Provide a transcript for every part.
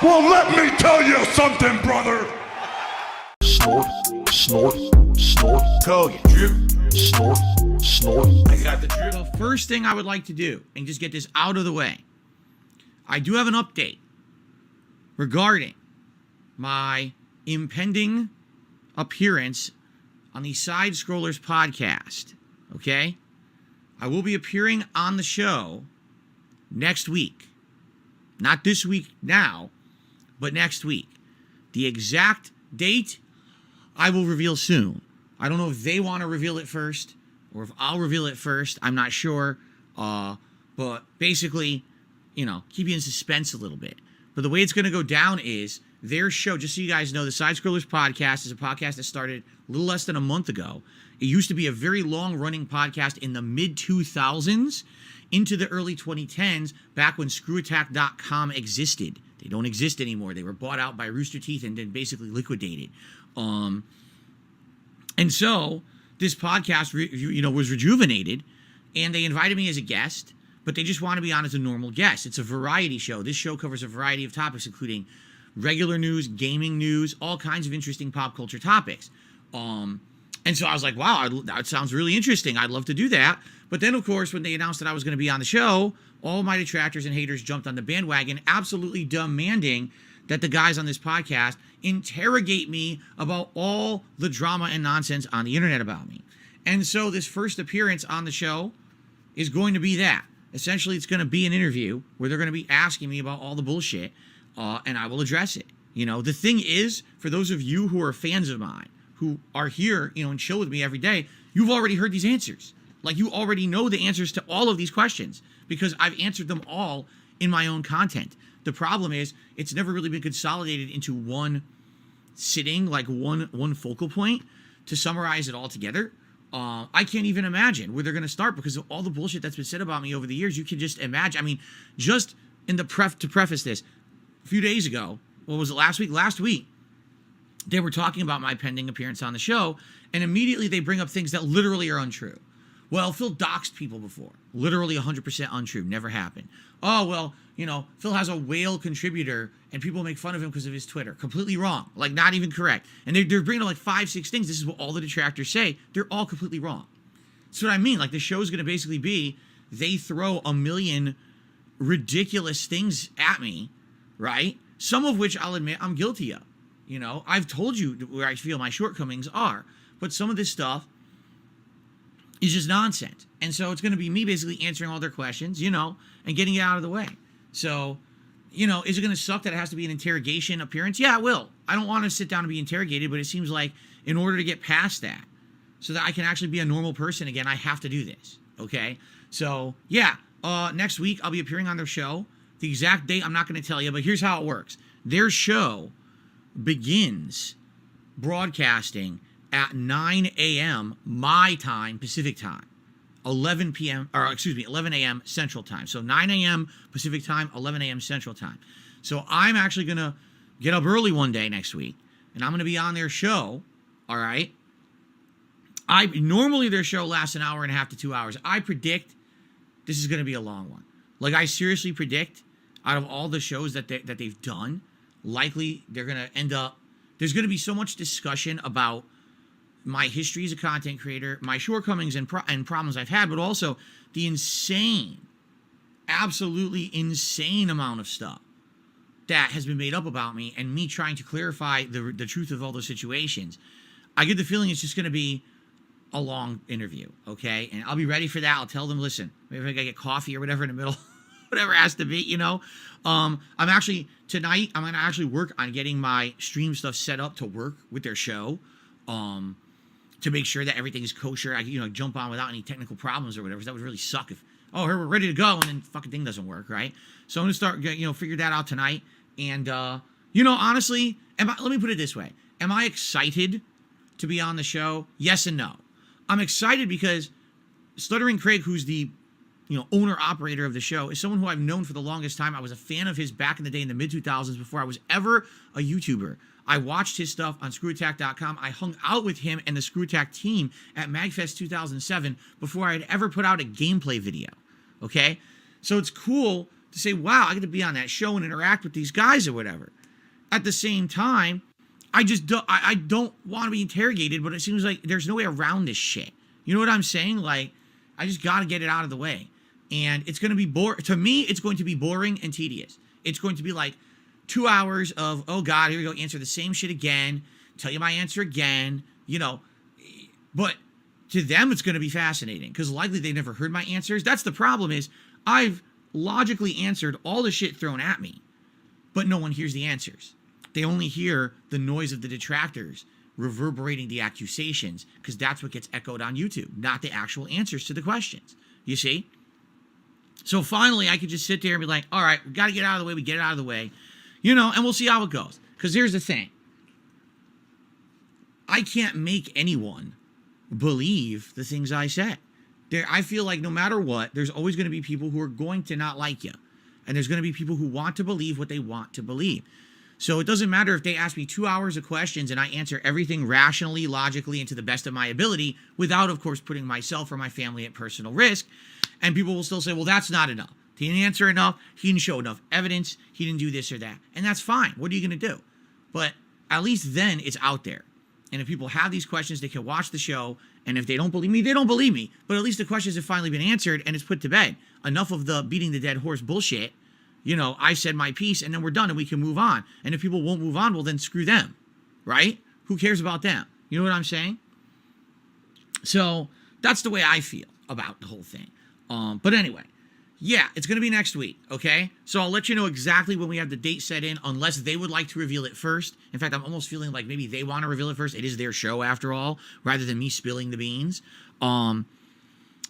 Well, let me tell you something, brother. Snort, snort, snort. Go, you drip. Snort, snort. I got the drip. The first thing I would like to do, and just get this out of the way, I do have an update regarding my impending appearance on the Side Scrollers podcast. Okay? I will be appearing on the show next week. Not this week now, but next week. The exact date I will reveal soon. I don't know if they want to reveal it first or if I'll reveal it first. I'm not sure. But basically, you know, keep you in suspense a little bit. But the way it's going to go down is their show, just so you guys know, the Side Scrollers podcast is a podcast that started a little less than a month ago. It used to be a very long-running podcast in the mid-2000s into the early 2010s, back when ScrewAttack.com existed. They don't exist anymore. They were bought out by Rooster Teeth and then basically liquidated. And so this podcast, was rejuvenated, and they invited me as a guest, but they just want to be on as a normal guest. It's a variety show. This show covers a variety of topics, including regular news, gaming news, all kinds of interesting pop culture topics. And so I was like, wow, that sounds really interesting. I'd love to do that. But then, of course, when they announced that I was going to be on the show, all my detractors and haters jumped on the bandwagon, absolutely demanding that the guys on this podcast interrogate me about all the drama and nonsense on the internet about me. And so this first appearance on the show is going to be that. Essentially, it's going to be an interview where they're going to be asking me about all the bullshit, and I will address it. You know, the thing is, for those of you who are fans of mine, who are here, and chill with me every day, you've already heard these answers. Like, you already know the answers to all of these questions because I've answered them all in my own content. The problem is it's never really been consolidated into one sitting, like one focal point to summarize it all together. I can't even imagine where they're going to start because of all the bullshit that's been said about me over the years. You can just imagine. I mean, just in the to preface this, a few days ago, what was it, last week? Last week, they were talking about my pending appearance on the show, and immediately they bring up things that literally are untrue. Well, Phil doxed people before. Literally 100% untrue. Never happened. Oh, well, Phil has a whale contributor and people make fun of him because of his Twitter. Completely wrong. Like, not even correct. And they're bringing up like 5-6 things. This is what all the detractors say. They're all completely wrong. That's what I mean. Like, the show's going to basically be they throw a million ridiculous things at me, right? Some of which I'll admit I'm guilty of. I've told you where I feel my shortcomings are. But some of this stuff is just nonsense. And so it's going to be me basically answering all their questions, and getting it out of the way. So, is it going to suck that it has to be an interrogation appearance? Yeah, it will. I don't want to sit down and be interrogated, but it seems like in order to get past that, so that I can actually be a normal person again, I have to do this. Okay? So, yeah, next week I'll be appearing on their show. The exact date I'm not going to tell you, but here's how it works. Their show begins broadcasting at 9 a.m. my time, Pacific time, 11 a.m. Central time. So 9 a.m. Pacific time, 11 a.m. Central time. So I'm actually going to get up early one day next week, and I'm going to be on their show, all right? Normally their show lasts an hour and a half to 2 hours. I predict this is going to be a long one. Like, I seriously predict out of all the shows that they've done, likely they're going to end up, there's going to be so much discussion about my history as a content creator, my shortcomings and problems I've had, but also the absolutely insane amount of stuff that has been made up about me and me trying to clarify the truth of all those situations. I get the feeling it's just going to be a long interview, okay? And I'll be ready for that. I'll tell them, listen, maybe I got to get coffee or whatever in the middle, whatever it has to be, I'm tonight, I'm going to actually work on getting my stream stuff set up to work with their show, to make sure that everything is kosher. I jump on without any technical problems or whatever. That would really suck if, here we're ready to go, and then fucking thing doesn't work, right? So I'm going to start, figure that out tonight. And, honestly, let me put it this way. Am I excited to be on the show? Yes and no. I'm excited because Stuttering Craig, who's the, owner-operator of the show, is someone who I've known for the longest time. I was a fan of his back in the day in the mid-2000s before I was ever a YouTuber. I watched his stuff on ScrewAttack.com. I hung out with him and the ScrewAttack team at MagFest 2007 before I had ever put out a gameplay video, okay? So it's cool to say, wow, I get to be on that show and interact with these guys or whatever. At the same time, I don't want to be interrogated, but it seems like there's no way around this shit. You know what I'm saying? Like, I just got to get it out of the way. And it's going to be to me, it's going to be boring and tedious. It's going to be like 2 hours of, oh God, here we go, answer the same shit again, tell you my answer again, you know. But to them, it's going to be fascinating because likely they never heard my answers. That's the problem is I've logically answered all the shit thrown at me, but no one hears the answers. They only hear the noise of the detractors reverberating the accusations because that's what gets echoed on YouTube, not the actual answers to the questions. You see? So finally, I could just sit there and be like, all right, we got to get out of the way. We get it out of the way, you know, and we'll see how it goes. Because here's the thing. I can't make anyone believe the things I say. I feel like no matter what, there's always going to be people who are going to not like you. And there's going to be people who want to believe what they want to believe. So it doesn't matter if they ask me 2 hours of questions and I answer everything rationally, logically, and to the best of my ability without, of course, putting myself or my family at personal risk. And people will still say, well, that's not enough. He didn't answer enough. He didn't show enough evidence. He didn't do this or that. And that's fine. What are you going to do? But at least then it's out there. And if people have these questions, they can watch the show. And if they don't believe me, they don't believe me. But at least the questions have finally been answered and it's put to bed. Enough of the beating the dead horse bullshit. You know, I said my piece and then we're done and we can move on. And if people won't move on, well, then screw them, right? Who cares about them? You know what I'm saying? So that's the way I feel about the whole thing. But anyway, yeah, it's going to be next week, okay? So I'll let you know exactly when we have the date set in, unless they would like to reveal it first. In fact, I'm almost feeling like maybe they want to reveal it first. It is their show after all, rather than me spilling the beans. But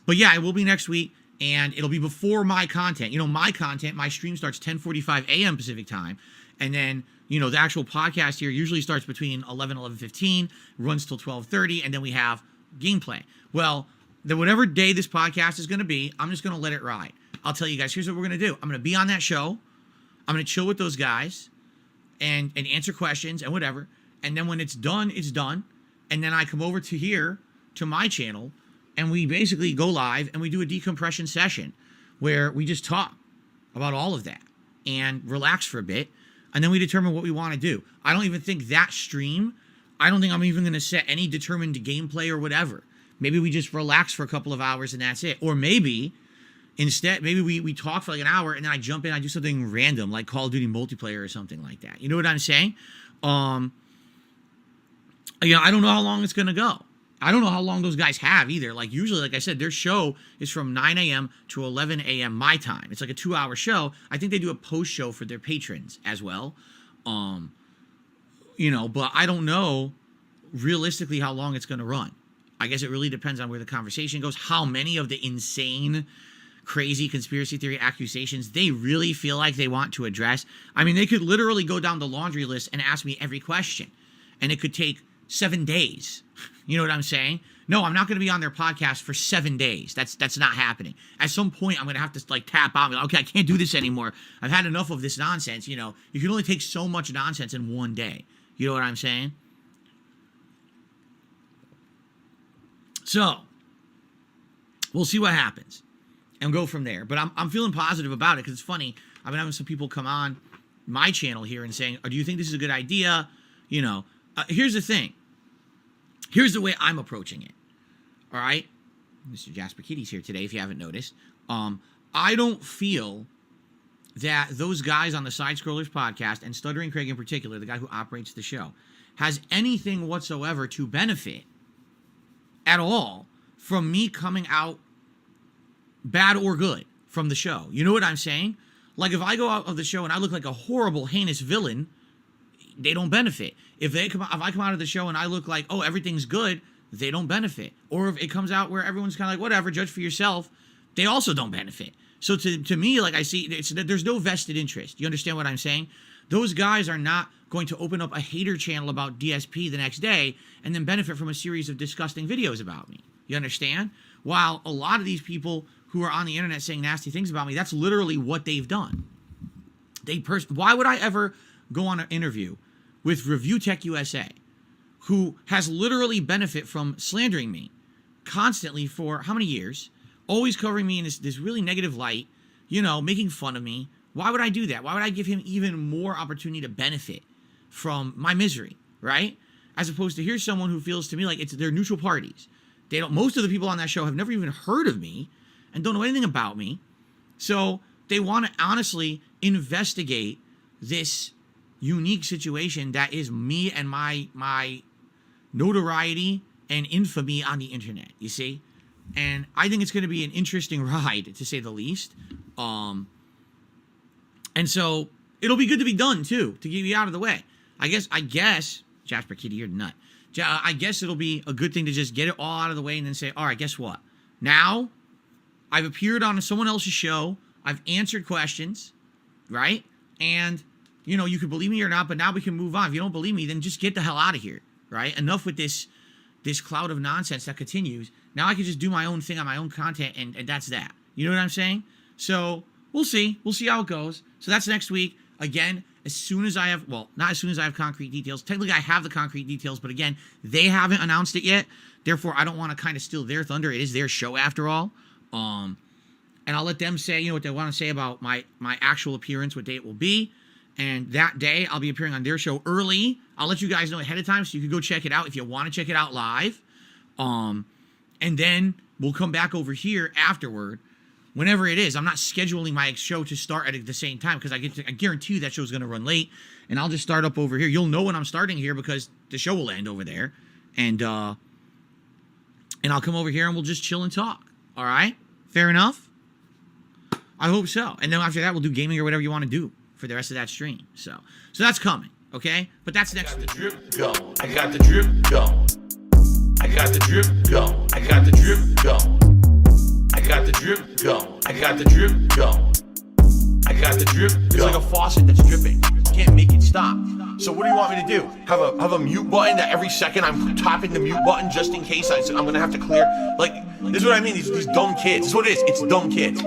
yeah, it will be next week. And it'll be before my content. You know, my content, my stream starts 10:45 a.m. Pacific time. And then, you know, the actual podcast here usually starts between 11:15, runs till 12:30, and then we have gameplay. Well, then whatever day this podcast is going to be, I'm just going to let it ride. I'll tell you guys, here's what we're going to do. I'm going to be on that show. I'm going to chill with those guys and answer questions and whatever. And then when it's done, it's done. And then I come over to here, to my channel, and we basically go live and we do a decompression session where we just talk about all of that and relax for a bit. And then we determine what we want to do. I don't even think that stream, I don't think I'm even going to set any determined gameplay or whatever. Maybe we just relax for a couple of hours and that's it. Or maybe instead, maybe we talk for like an hour and then I jump in, I do something random like Call of Duty multiplayer or something like that. You know what I'm saying? You know, I don't know how long it's going to go. I don't know how long those guys have either. Like usually, like I said, their show is from 9 a.m. to 11 a.m. my time. It's like a 2-hour show. I think they do a post show for their patrons as well. You know, but I don't know realistically how long it's going to run. I guess it really depends on where the conversation goes, how many of the insane, crazy conspiracy theory accusations they really feel like they want to address. I mean, they could literally go down the laundry list and ask me every question, and it could take 7 days. You know what I'm saying? No, I'm not going to be on their podcast for 7 days. That's not happening. At some point, I'm going to have to like tap out and be like, okay, I can't do this anymore. I've had enough of this nonsense. You know, you can only take so much nonsense in one day. You know what I'm saying? So we'll see what happens and go from there. But I'm feeling positive about it because it's funny. I've been having some people come on my channel here and saying, oh, do you think this is a good idea? You know, here's the thing. Here's the way I'm approaching it. All right? Mr. Jasper Kitty's here today, if you haven't noticed. I don't feel that those guys on the Side Scrollers podcast, and Stuttering Craig in particular, the guy who operates the show, has anything whatsoever to benefit at all from me coming out bad or good from the show. You know what I'm saying? Like if I go out of the show and I look like a horrible, heinous villain, they don't benefit. If I come out of the show and I look like, oh, everything's good, they don't benefit. Or if it comes out where everyone's kind of like, whatever, judge for yourself, they also don't benefit. So to me, like I see, there's no vested interest. You understand what I'm saying? Those guys are not going to open up a hater channel about DSP the next day and then benefit from a series of disgusting videos about me. You understand? While a lot of these people who are on the internet saying nasty things about me, that's literally what they've done. Why would I ever go on an interview with Review Tech USA, who has literally benefit from slandering me constantly for how many years, always covering me in this really negative light, making fun of me. Why would I do that? Why would I give him even more opportunity to benefit from my misery, right? As opposed to here's someone who feels to me like they're neutral parties. Most of the people on that show have never even heard of me and don't know anything about me. So they want to honestly investigate this unique situation that is me and my notoriety and infamy on the internet, you see? And I think it's going to be an interesting ride, to say the least. And so it'll be good to be done, too, to get you out of the way. I guess, Jasper Kitty, you're a nut. I guess it'll be a good thing to just get it all out of the way and then say, all right, guess what? Now, I've appeared on someone else's show. I've answered questions, right? And, you can believe me or not, but now we can move on. If you don't believe me, then just get the hell out of here, right? Enough with this cloud of nonsense that continues. Now I can just do my own thing on my own content, and that's that. You know what I'm saying? So we'll see. We'll see how it goes. So that's next week. Again, as soon as I have, not as soon as I have concrete details. Technically, I have the concrete details, but again, they haven't announced it yet. Therefore, I don't want to kind of steal their thunder. It is their show after all. And I'll let them say, what they want to say about my actual appearance, what day it will be. And that day, I'll be appearing on their show early. I'll let you guys know ahead of time so you can go check it out if you want to check it out live. And then we'll come back over here afterward, whenever it is. I'm not scheduling my show to start at the same time because I guarantee you that show's going to run late. And I'll just start up over here. You'll know when I'm starting here because the show will end over there. And I'll come over here and we'll just chill and talk. All right? Fair enough? I hope so. And then after that, we'll do gaming or whatever you want to do for the rest of that stream. So that's coming, okay? But that's next week. Go. I got the drip. Go. I got the drip. Go. I got the drip. Go. I got the drip. Go. I got the drip. Go. I got the drip. It's like a faucet that's dripping. You can't make it stop. So what do you want me to do? Have a mute button that every second I'm tapping the mute button just in case I'm gonna have to clear? Like, this is what I mean. These dumb kids. This is what it is. It's dumb kids.